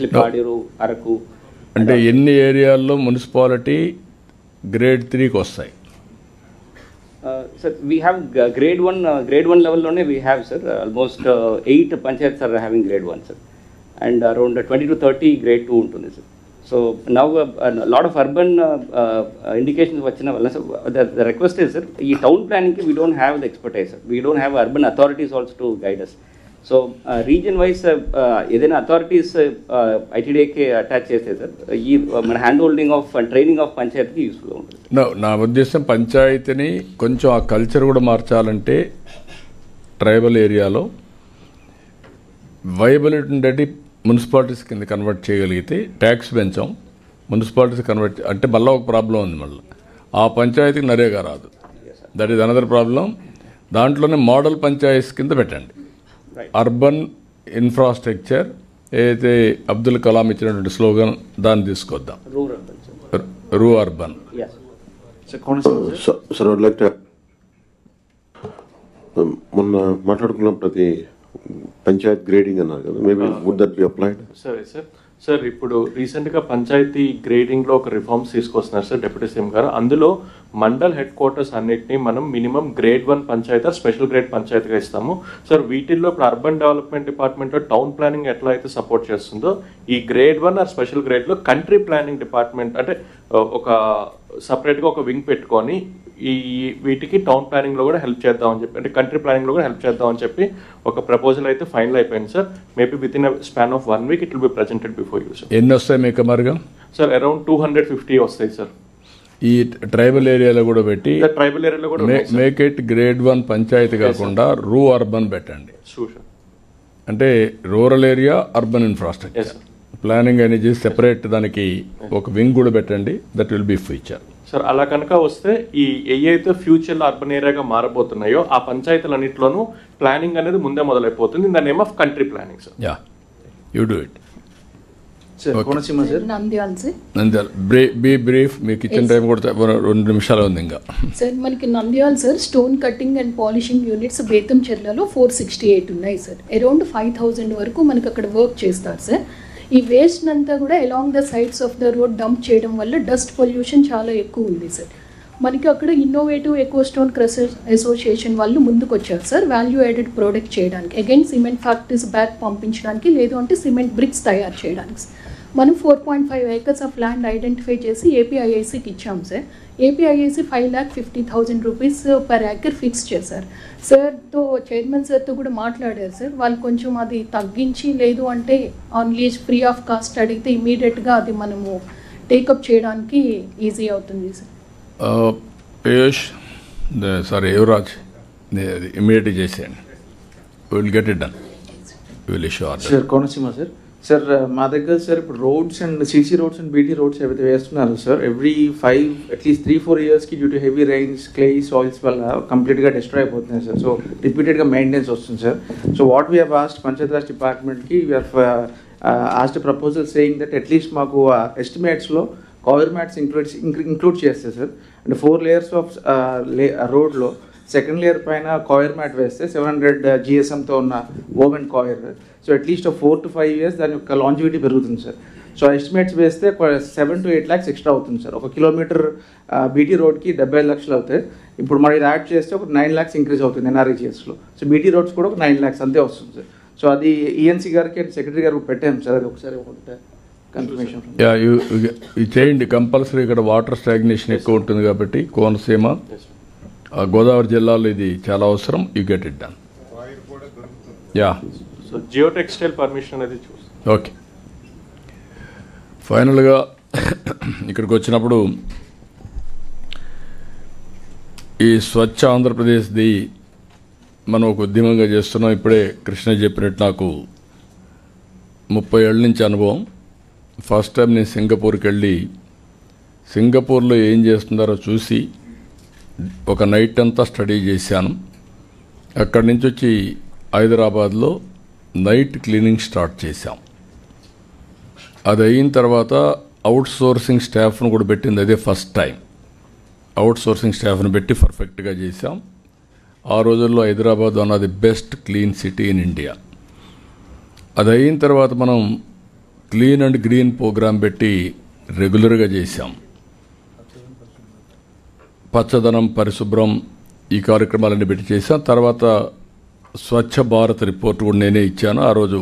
Especially Paderu, Araku. అంటే ఎన్ని ఏరియాల్లో మున్సిపాలిటీ గ్రేడ్ 3కి వస్తాయి? సార్ వీ హ్యావ్ గ్రేడ్ 1 లెవెల్లోనే we have sir almost 8 panchayats are having grade 1 sir, and around 20 to 30 grade 2 ఉంటుంది sir. So now lot of urban indications వచ్చిన వల్ల ద రిక్వెస్ట్ ఇస్ సార్, ఈ టౌన్ ప్లానింగ్కి we don't have the expertise sir, we don't have urban authorities also to guide us. So region wise ఏదైనా authorities ఐటీడీఏకి attach చేస్తే sir ఈ మన hand holding of training of పంచాయతీకి యూస్ఫుల్గా ఉంటుంది. నా ఉద్దేశం పంచాయతీని కొంచెం ఆ కల్చర్ కూడా మార్చాలంటే ట్రైబల్ ఏరియాలో వైబిలిటీ ఉండేటి మున్సిపాలిటీస్ కింద కన్వర్ట్ చేయగలిగితే ట్యాక్స్ పెంచాం, మున్సిపాలిటీస్ కన్వర్ట్ అంటే మళ్ళీ ఒక ప్రాబ్లం ఉంది, మళ్ళీ ఆ పంచాయతీకి నరేగా రాదు, దట్ ఈస్ అనదర్ ప్రాబ్లం. దాంట్లోనే మోడల్ పంచాయతీస్ కింద పెట్టండి. అర్బన్ ఇన్ఫ్రాస్ట్రక్చర్ ఏదైతే అబ్దుల్ కలాం ఇచ్చినటువంటి స్లోగన్ దాన్ని తీసుకొద్దాం, రూ అర్బన్. మొన్న మాట్లాడుకున్న ప్రతి పంచాయత్ గ్రేడింగ్ అన్నారు కదా, maybe would that be applied? Sir ఇప్పుడు రీసెంట్గా పంచాయతీ గ్రేడింగ్లో ఒక రిఫార్మ్స్ తీసుకొస్తున్నారు సార్ డిప్యూటీ సీఎం గారు. అందులో మండల్ హెడ్ క్వార్టర్స్ అన్నిటినీ మనం minimum grade 1 panchayat special grade పంచాయతీగా ఇస్తాము సార్. వీటిల్లో ఇప్పుడు అర్బన్ డెవలప్మెంట్ డిపార్ట్మెంట్లో టౌన్ ప్లానింగ్ ఎట్లా అయితే సపోర్ట్ చేస్తుందో, ఈ గ్రేడ్ 1 ఆర్ స్పెషల్ గ్రేడ్లో కంట్రీ ప్లానింగ్ డిపార్ట్మెంట్ అంటే ఒక సపరేట్గా ఒక వింగ్ పెట్టుకొని ఈ వీటికి టౌన్ ప్లానింగ్లో కూడా హెల్ప్ చేద్దామని చెప్పి, అంటే కంట్రీ ప్లానింగ్లో కూడా హెల్ప్ చేద్దామని చెప్పి ఒక ప్రపోజల్ అయితే ఫైనల్ అయిపోయింది sir. Maybe with in span of 1 week it will be presented before you sir. ఎన్ని వస్తాయి మీకు మరిగా? సార్ అరౌండ్ 250 వస్తాయి సార్. ఈ ట్రైబల్ ఏరియాలో కూడా పెట్టి ట్రైబల్ ఏరియాలో కూడా మేక్ ఇట్ గ్రేడ్ 1 పంచాయతీ కాకుండా రూ అర్బన్ పెట్టండి. అంటే rural area urban infrastructure planning అనేది సెపరేట్ దానికి ఒక వింగ్ కూడా పెట్టండి, that will be future sir. అలా కనుక వస్తే ఈ ఏవైతే ఫ్యూచర్లో అర్బన్ ఏరియాగా మారబోతున్నాయో ఆ పంచాయతీలన్నింటిలోనూ ప్లానింగ్ అనేది ముందే మొదలైపోతుంది in the name of country planning sir. Ya, you do it. Nandyal be brief, మీకు ఇచ్చిన టైం కూడా 2 నిమిషాలు ఉంది ఇంకా. సార్ మనకి Nandyal sir stone cutting and polishing units బేతంచెర్లలో 468 ఉన్నాయి సార్. అరౌండ్ 5,000 వరకు మనకి అక్కడ వర్క్ చేస్తారు సార్. ఈ వేస్ట్ అంతా కూడా along the sides of the road dump చేయడం వల్ల డస్ట్ పొల్యూషన్ చాలా ఎక్కువ ఉంది సార్. మనకి అక్కడ innovative eco stone crushers association వాళ్ళు ముందుకు వచ్చారు సార్ వాల్యూ యాడెడ్ ప్రోడక్ట్ చేయడానికి, అగైన్ సిమెంట్ ఫ్యాక్టరీస్ బ్యాక్ పంపించడానికి, లేదు అంటే సిమెంట్ బ్రిక్స్ తయారు చేయడానికి. మనం 4.5 acres ఆఫ్ ల్యాండ్ ఐడెంటిఫై చేసి ఏపీఐఐసికి ఇచ్చాం sir. APIIC 5,50,000 rupees per acre fix చేశారు సార్తో, చైర్మన్ సార్తో కూడా మాట్లాడారు సార్. వాళ్ళు కొంచెం అది తగ్గించి లేదు అంటే on lease free of cost అడిగితే ఇమీడియట్గా అది మనము టేకప్ చేయడానికి ఈజీ అవుతుంది సార్. పీయూష్ సారీ యువరాజ్ ఇమీడియట్గా చేసేయండి, will get it done, will issue order. Sir Konaseema sir. Sir మా దగ్గర సార్ ఇప్పుడు roads and CC roads and BT roads ఏవైతే వేస్తున్నారు సార్, ఎవ్రీ 5 అట్లీస్ట్ 3-4 ఇయర్స్కి due to heavy rains clay soils వల్ల కంప్లీట్గా డిస్ట్రాయ్ అయిపోతున్నాయి సార్. సో రిపీటెడ్గా మెయింటెనెన్స్ వస్తుంది sir. So what we have asked Panchayati Raj డిపార్ట్మెంట్కి we have asked proposal saying that at least మాకు ఎస్టిమేట్స్లో కవర్ మ్యాట్స్ ఇంక్లూడ్ చేస్తే సార్, అంటే 4 layers ఆఫ్ రోడ్లో సెకండ్ లేయర్ పైన కాయిర్ మ్యాట్ వేస్తే 700 GSMతో ఉన్న woven coir. So at least 4 to 5 years దాని యొక్క లాంజివిటీ పెరుగుతుంది సార్. సో ఎస్టిమేట్స్ వేస్తే 7 to 8 lakhs ఎక్స్ట్రా అవుతుంది సార్. 1 kilometer బీటీ రోడ్కి 75 లక్షలు అవుతాయి. ఇప్పుడు మనం ఇది యాడ్ చేస్తే ఒక 9 lakhs ఇంక్రీజ్ అవుతుంది ఎన్ఆర్ఈజిఎస్లో. సో బీటీ రోడ్స్ కూడా ఒక 9 lakhs అంతే వస్తుంది సార్. సో అది ఈఎన్సీ గారికి అండ్ సెక్రటరీ గారికి పెట్టాము సార్, అది ఒకసారి కన్ఫర్మేషన్ చేయండి కంపల్సరీ. ఇక్కడ వాటర్ స్టాగ్నేషన్ ఎక్కువ ఉంటుంది కాబట్టి కోనసీమ గోదావరి జిల్లాలో ఇది చాలా అవసరం. You get it done. Yeah, so Jio textile permission అనేది చూస్తాం. ఓకే, ఫైనల్గా ఇక్కడికి వచ్చినప్పుడు ఈ స్వచ్ఛ ఆంధ్రప్రదేశ్ది మనం ఒక ఉద్యమంగా చేస్తున్నాం. ఇప్పుడే కృష్ణ చెప్పినట్టు నాకు 30 ఏళ్ళ నుంచి అనుభవం. ఫస్ట్ టైం నేను సింగపూర్కి వెళ్ళి సింగపూర్లో ఏం చేస్తున్నారో చూసి ఒక నైట్ అంతా స్టడీ చేశాను. అక్కడి నుంచి వచ్చి హైదరాబాద్లో నైట్ క్లీనింగ్ స్టార్ట్ చేశాం. అది అయిన తర్వాత అవుట్ సోర్సింగ్ స్టాఫ్ను కూడా పెట్టింది అదే ఫస్ట్ టైం. అవుట్ సోర్సింగ్ స్టాఫ్ను పెట్టి పర్ఫెక్ట్గా చేశాం. ఆ రోజుల్లో Hyderabad one of the best clean city in India. అది అయిన తర్వాత మనం క్లీన్ అండ్ గ్రీన్ ప్రోగ్రాం పెట్టి రెగ్యులర్గా చేశాం. పచ్చదనం, పరిశుభ్రం ఈ కార్యక్రమాలన్నీ పెట్టి చేశాం. తర్వాత స్వచ్ఛ భారత్ రిపోర్ట్ కూడా నేనే ఇచ్చాను. ఆ రోజు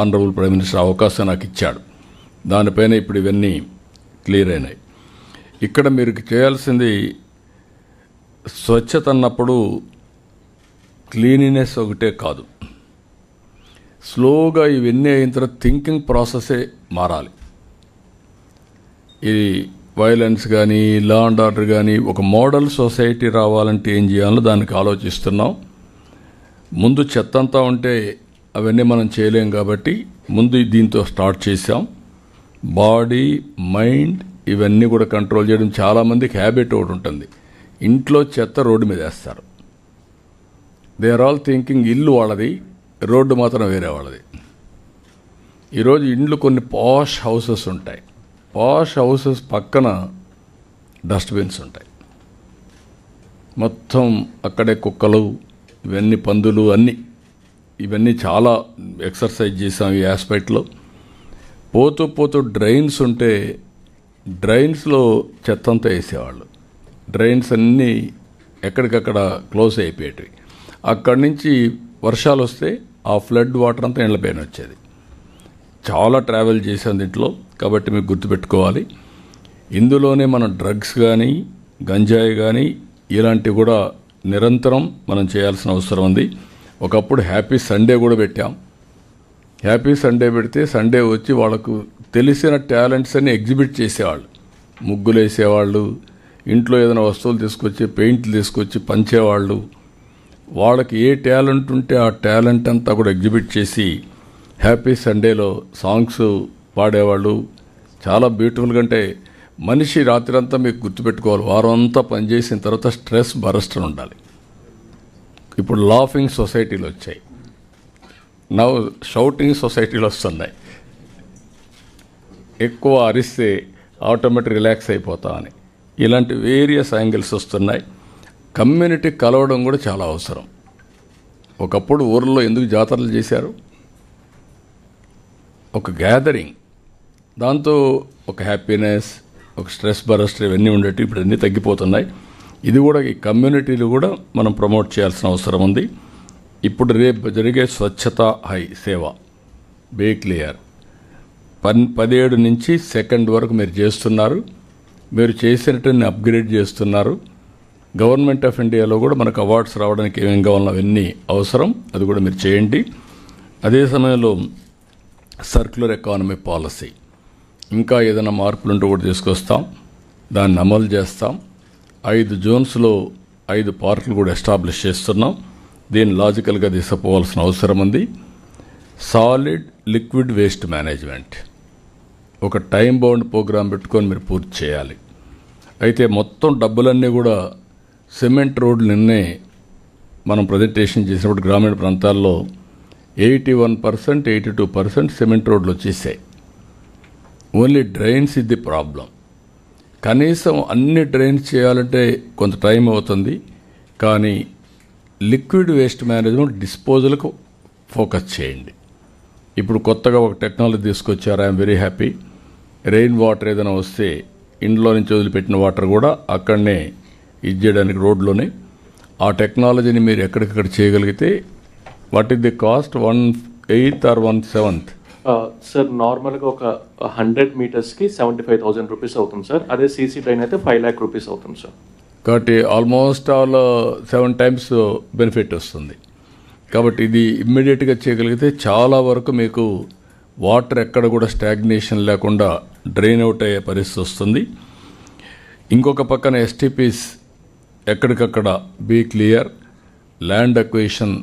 ఆనరబుల్ ప్రైమ్ మినిస్టర్ అవకాశం నాకు ఇచ్చాడు. దానిపైన ఇప్పుడు ఇవన్నీ క్లియర్ అయినాయి. ఇక్కడ మీరు చేయాల్సింది స్వచ్ఛత అన్నప్పుడు క్లీనినెస్ ఒకటే కాదు, స్లోగా ఇవన్నీ అయిన తర్వాత థింకింగ్ ప్రాసెసే మారాలి. ఇది వైలెన్స్ కానీ, లా అండ్ ఆర్డర్ కానీ, ఒక మోడల్ సొసైటీ రావాలంటే ఏం చేయాలో దానికి ఆలోచిస్తున్నాం. ముందు చెత్త అంతా ఉంటే అవన్నీ మనం చేయలేం కాబట్టి ముందు దీంతో స్టార్ట్ చేసాం. బాడీ, మైండ్ ఇవన్నీ కూడా కంట్రోల్ చేయడం. చాలామందికి హ్యాబిట్ ఒకటి ఉంటుంది, ఇంట్లో చెత్త రోడ్డు మీద వేస్తారు. దే ఆర్ ఆల్ థింకింగ్ ఇల్లు వాళ్ళది, రోడ్డు మాత్రం వేరే వాళ్ళది. ఈరోజు ఇండ్లు కొన్ని పాష్ హౌసెస్ ఉంటాయి. పాష్ హౌసెస్ పక్కన డస్ట్బిన్స్ ఉంటాయి. మొత్తం అక్కడే కుక్కలు, ఇవన్నీ పందులు, అన్నీ ఇవన్నీ చాలా ఎక్సర్సైజ్ చేసాం ఈ ఆస్పెక్ట్లో. పోతూ పోతూ డ్రైన్స్ ఉంటే డ్రైన్స్లో చెత్త అంతా వేసేవాళ్ళు. డ్రైన్స్ అన్నీ ఎక్కడికక్కడ క్లోజ్ అయిపోయేటివి. అక్కడి నుంచి వర్షాలు వస్తే ఆ ఫ్లడ్ వాటర్ అంతా ఇళ్లపైన వచ్చేది. చాలా ట్రావెల్ చేసాం దీంట్లో, కాబట్టి మీకు గుర్తుపెట్టుకోవాలి. ఇందులోనే మనం డ్రగ్స్ కానీ, గంజాయి కానీ ఇలాంటివి కూడా నిరంతరం మనం చేయాల్సిన అవసరం ఉంది. ఒకప్పుడు హ్యాపీ సండే కూడా పెట్టాం. హ్యాపీ సండే పెడితే సండే వచ్చి వాళ్ళకు తెలిసిన టాలెంట్స్ అన్ని ఎగ్జిబిట్ చేసేవాళ్ళు. ముగ్గులు వేసేవాళ్ళు, ఇంట్లో ఏదైనా వస్తువులు తీసుకొచ్చి, పెయింట్లు తీసుకొచ్చి పంచేవాళ్ళు. వాళ్ళకి ఏ టాలెంట్ ఉంటే ఆ టాలెంట్ అంతా కూడా ఎగ్జిబిట్ చేసి హ్యాపీ సండేలో సాంగ్స్ పాడేవాళ్ళు. చాలా బ్యూటిఫుల్గా. అంటే మనిషి రాత్రి అంతా మీకు గుర్తుపెట్టుకోవాలి, వారం అంతా పనిచేసిన తర్వాత స్ట్రెస్ బరస్ట్ ఉండాలి. ఇప్పుడు లాఫింగ్ సొసైటీలు వచ్చాయి, నవ్ షౌటింగ్ సొసైటీలు వస్తున్నాయి. ఎక్కువ అరిస్తే ఆటోమేటిక్ రిలాక్స్ అయిపోతా అని ఇలాంటి వేరియస్ యాంగిల్స్ వస్తున్నాయి. కమ్యూనిటీ కలవడం కూడా చాలా అవసరం. ఒకప్పుడు ఊర్లో ఎందుకు జాతరలు చేశారు? ఒక గ్యాదరింగ్, దాంతో ఒక హ్యాపీనెస్, ఒక స్ట్రెస్ బరస్ట్ ఇవన్నీ ఉండేవి. ఇప్పుడు అన్నీ తగ్గిపోతున్నాయి. ఇది కూడా ఈ కమ్యూనిటీలు కూడా మనం ప్రమోట్ చేయాల్సిన అవసరం ఉంది. ఇప్పుడు రేపు జరిగే స్వచ్ఛత హై సేవ బీ క్లియర్ 17 నుంచి 2 వరకు మీరు చేస్తున్నారు. మీరు చేసినట్టుని అప్గ్రేడ్ చేస్తున్నారు. గవర్నమెంట్ ఆఫ్ ఇండియాలో కూడా మనకు అవార్డ్స్ రావడానికి ఏమేం కావాలో అవన్నీ అవసరం, అది కూడా మీరు చేయండి. అదే సమయంలో సర్క్యులర్ ఎకానమీ పాలసీ ఇంకా ఏదైనా మార్పులు ఉంటే కూడా తీసుకొస్తాం, దాన్ని అమలు చేస్తాం. 5 జోన్స్లో 5 పార్కులు కూడా ఎస్టాబ్లిష్ చేస్తున్నాం. దీన్ని లాజికల్గా తీసుకుపోవాల్సిన అవసరం ఉంది. సాలిడ్ లిక్విడ్ వేస్ట్ మేనేజ్మెంట్ ఒక టైం బౌండ్ ప్రోగ్రాం పెట్టుకొని మీరు పూర్తి చేయాలి. అయితే మొత్తం డబ్బులన్నీ కూడా సిమెంట్ రోడ్లు నిన్నే మనం ప్రజెంటేషన్ చేసినప్పుడు గ్రామీణ ప్రాంతాల్లో 81%, 82% సిమెంట్ రోడ్లు వచ్చేసాయి. ఓన్లీ డ్రైన్స్ ఇది ప్రాబ్లం. కనీసం అన్ని డ్రైన్స్ చేయాలంటే కొంత టైం అవుతుంది. కానీ లిక్విడ్ వేస్ట్ మేనేజ్మెంట్, డిస్పోజల్కు ఫోకస్ చేయండి. ఇప్పుడు కొత్తగా ఒక టెక్నాలజీ తీసుకొచ్చారు. I'm very happy. Rain water ఏదైనా వస్తే ఇంట్లో నుంచి వదిలిపెట్టిన వాటర్ కూడా అక్కడనే ఇది చేయడానికి రోడ్లోనే. ఆ టెక్నాలజీని మీరు ఎక్కడికక్కడ చేయగలిగితే what is the cost? 1/8 or 1/7? Sir నార్మల్గా ఒక 100 మీటర్స్కి 75,000 రూపీస్ అవుతుంది సార్. అదే సీసీ డ్రైన్ అయితే 5 lakh రూపీస్ అవుతుంది సార్. కాబట్టి ఆల్మోస్ట్ ఆల్ 7 times బెనిఫిట్ వస్తుంది. కాబట్టి ఇది ఇమ్మీడియట్గా చేయగలిగితే చాలా వరకు మీకు వాటర్ ఎక్కడ కూడా స్టాగ్నేషన్ లేకుండా డ్రైన్ అవుట్ అయ్యే పరిస్థితి వస్తుంది. ఇంకొక పక్కన ఎస్టీపీస్ ఎక్కడికక్కడ be clear. Land acquisition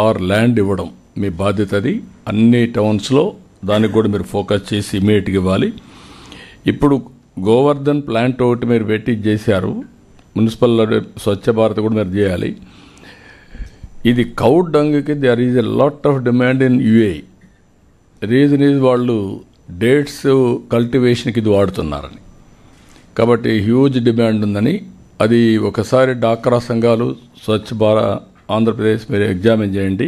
or land ఇవ్వడం మీ బాధ్యత. అది అన్ని టౌన్స్లో దానికి కూడా మీరు ఫోకస్ చేసి ఇమ్మీడియట్గా ఇవ్వాలి. ఇప్పుడు గోవర్ధన్ ప్లాంట్ ఒకటి మీరు పెట్టి చేశారు. మున్సిపల్ స్వచ్ఛ భారత్ కూడా మీరు చేయాలి. ఇది కౌ డంగ్కి there is a lot of demand in UA. Reason is వాళ్ళు డేట్స్ కల్టివేషన్కి ఇది వాడుతున్నారని. కాబట్టి హ్యూజ్ డిమాండ్ ఉందని. అది ఒకసారి డాక్రా సంఘాలు, స్వచ్ఛ భారత్ ఆంధ్రప్రదేశ్ మీరు ఎగ్జామిన్ చేయండి.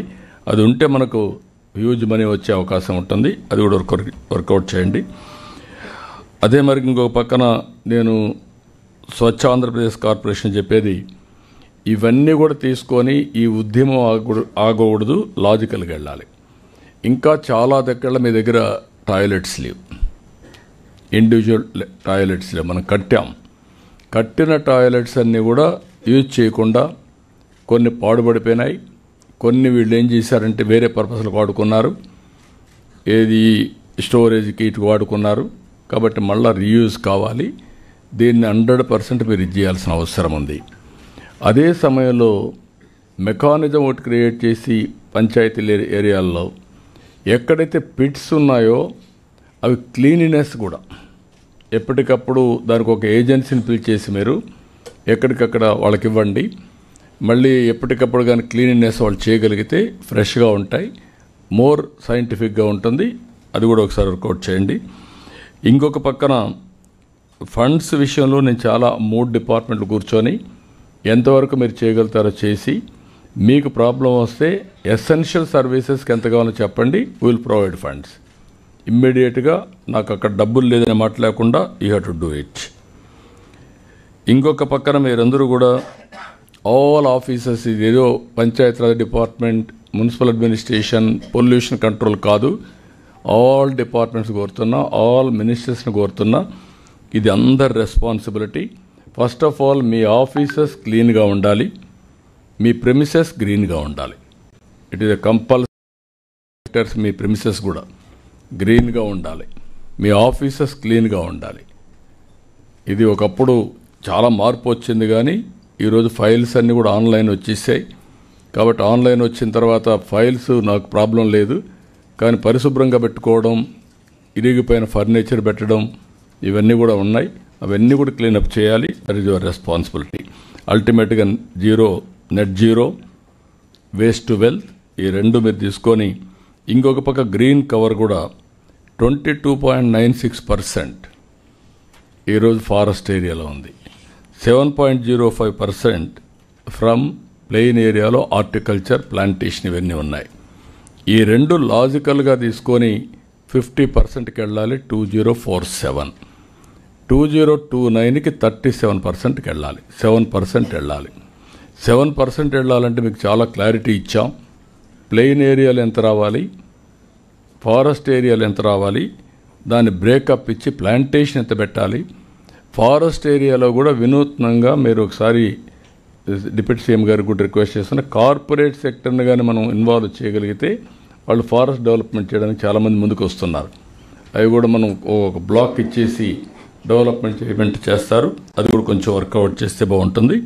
అది ఉంటే మనకు హ్యూజ్ మనీ వచ్చే అవకాశం ఉంటుంది. అది కూడా వర్కౌట్ చేయండి. అదే మరి ఇంకొక పక్కన నేను స్వచ్ఛ ఆంధ్రప్రదేశ్ కార్పొరేషన్ చెప్పేది, ఇవన్నీ కూడా తీసుకొని ఈ ఉద్యమం ఆగకూడదు, లాజికల్గా వెళ్ళాలి. ఇంకా చాలా దగ్గర మీ దగ్గర టాయిలెట్స్ లేవు, ఇండివిజువల్ టాయిలెట్స్ లేవు. మనం కట్టిన టాయిలెట్స్ అన్నీ కూడా యూజ్ చేయకుండా కొన్ని పాడుపడిపోయినాయి, కొన్ని వీళ్ళు ఏం చేశారంటే వేరే పర్పస్లకు వాడుకున్నారు, ఏది స్టోరేజ్కి ఇటు వాడుకున్నారు. కాబట్టి మళ్ళీ రీయూజ్ కావాలి. దీన్ని 100% మీరు ఇది చేయాల్సిన అవసరం ఉంది. అదే సమయంలో మెకానిజం ఒకటి క్రియేట్ చేసి పంచాయతీ ఏరియాల్లో ఎక్కడైతే పిట్స్ ఉన్నాయో అవి క్లీనినెస్ కూడా ఎప్పటికప్పుడు దానికి ఒక ఏజెన్సీని పిలిచేసి మీరు ఎక్కడికక్కడ వాళ్ళకి ఇవ్వండి. మళ్ళీ ఎప్పటికప్పుడు కానీ క్లీనినెస్ వాళ్ళు చేయగలిగితే ఫ్రెష్గా ఉంటాయి, మోర్ సైంటిఫిక్గా ఉంటుంది. అది కూడా ఒకసారి వర్కౌట్ చేయండి. ఇంకొక పక్కన ఫండ్స్ విషయంలో నేను చాలా 3 డిపార్ట్మెంట్లు కూర్చొని ఎంతవరకు మీరు చేయగలుగుతారో చేసి, మీకు ప్రాబ్లం వస్తే ఎసెన్షియల్ సర్వీసెస్కి ఎంత కావాలో చెప్పండి, విల్ ప్రొవైడ్ ఫండ్స్. ఇమ్మీడియట్గా నాకు అక్కడ డబ్బులు లేదని మాట లేకుండా you have to do it. ఇంకొక పక్కన మీరందరూ కూడా ఆల్ ఆఫీసర్స్, ఇదేదో Panchayati Raj department, municipal administration, pollution control కాదు, ఆల్ డిపార్ట్మెంట్స్ కోరుతున్నా, ఆల్ మినిస్టర్స్ని కోరుతున్నా, ఇది అందరి responsibility. First of all me officers క్లీన్గా ఉండాలి, మీ ప్రెమిసెస్ గ్రీన్గా ఉండాలి. It is a compulsory. Me premises కూడా గ్రీన్గా ఉండాలి, మీ ఆఫీసర్స్ క్లీన్గా ఉండాలి. ఇది ఒకప్పుడు చాలా మార్పు వచ్చింది, కానీ ఈరోజు ఫైల్స్ అన్నీ కూడా ఆన్లైన్ వచ్చేసాయి. కాబట్టి ఆన్లైన్ వచ్చిన తర్వాత ఫైల్స్ నాకు ప్రాబ్లం లేదు, కానీ పరిశుభ్రంగా పెట్టుకోవడం, ఇరిగిపోయిన ఫర్నిచర్ పెట్టడం, ఇవన్నీ కూడా ఉన్నాయి. అవన్నీ కూడా క్లీనప్ చేయాలి. That is your responsibility. అల్టిమేట్గా net zero, waste to wealth, ఈ 2 మీరు తీసుకొని, ఇంకొక పక్క గ్రీన్ కవర్ కూడా 22.96% ఈరోజు ఫారెస్ట్ ఏరియాలో ఉంది. 7.05% ఫ్రమ్ ప్లెయిన్ ఏరియాలో హార్టికల్చర్, ప్లాంటేషన్ ఇవన్నీ ఉన్నాయి. ఈ 2 లాజికల్గా తీసుకొని 50%కి వెళ్ళాలి. 2047, 2029కి 37%కి వెళ్ళాలి. 7% వెళ్ళాలి. 7% వెళ్ళాలంటే మీకు చాలా క్లారిటీ ఇచ్చాం. ప్లెయిన్ ఏరియాలు ఎంత రావాలి, ఫారెస్ట్ ఏరియాలు ఎంత రావాలి, దాన్ని బ్రేకప్ ఇచ్చి ప్లాంటేషన్ ఎంత పెట్టాలి. ఫారెస్ట్ ఏరియాలో కూడా వినూత్నంగా మీరు ఒకసారి డిప్యూటీ సీఎం గారికి కూడా రిక్వెస్ట్ చేస్తున్న, కార్పొరేట్ సెక్టర్ని కానీ మనం ఇన్వాల్వ్ చేయగలిగితే వాళ్ళు ఫారెస్ట్ డెవలప్మెంట్ చేయడానికి చాలామంది ముందుకు వస్తున్నారు. అవి కూడా మనం ఒక బ్లాక్ ఇచ్చేసి డెవలప్మెంట్ చేస్తారు. అది కూడా కొంచెం వర్కౌట్ చేస్తే బాగుంటుంది.